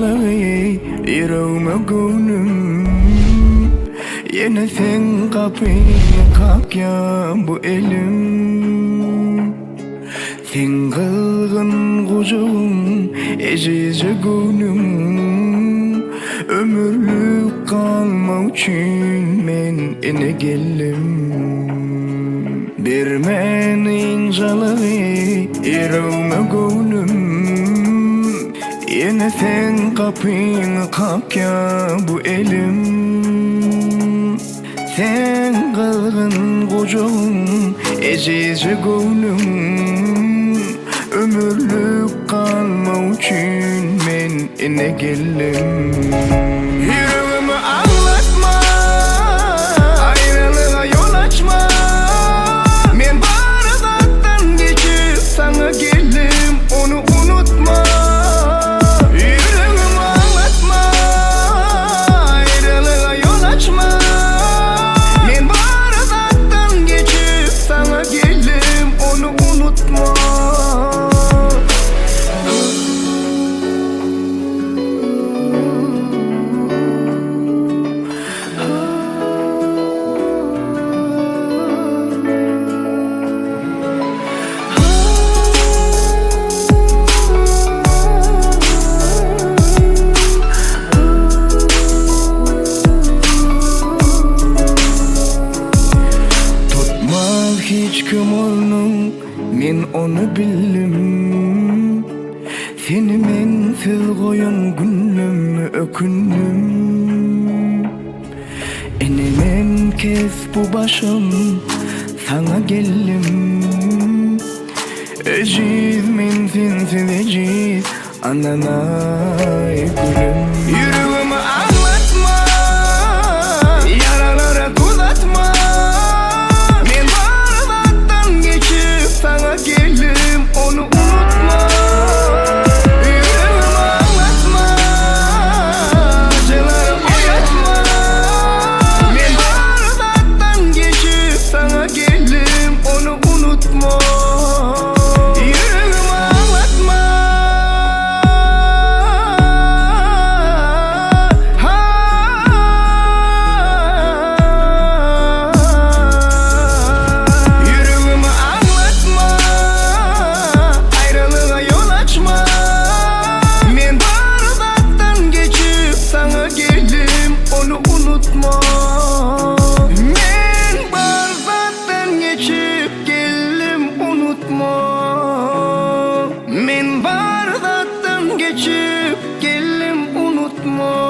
jalagy ýüregime göwnüm. Yine sen kapyny kapýan bu elim. Sen kılgın kucağım, ecice göwnüm. Ömürlük kalmak için men ene geldim. Bir menin jalagy ýüregime göwnüm. Yine sen kapyny kapýan bu elim. Sen kılgın kucağım, ecice göwnüm. Ömürlük kalmak için men ene geldim. Yüreğimi ağlatma, ayrılığa yol açma. Men bardaktan geçip sana geldim, onu unutma. Yüreğimi ağlatma, ayrılığa yol açma. Men bardaktan geçip sana geldim, onu unutma. Hiç kim olnum, men onu bildim. Seni mensiz koyan günüm ökündüm. Ene men kes bu başım, sana geldim. Eciz men sensiz eciz, ananay gülüm. Yüreğimi ağlatma, yaralara tuz atma. Sana geldim, onu unutma. Yüreğimi ağlatma, acıları oynatma. Men bardaktan geçip sana geldim, onu unutma. Yüreğimi ağlatma. Yüreğimi ağlatma, ayrılığa yol açma. Men bardaktan geçip sana geldim, onu unutma. Men bardaktan geçip geldim, unutma. Men bardaktan geçip geldim, unutma.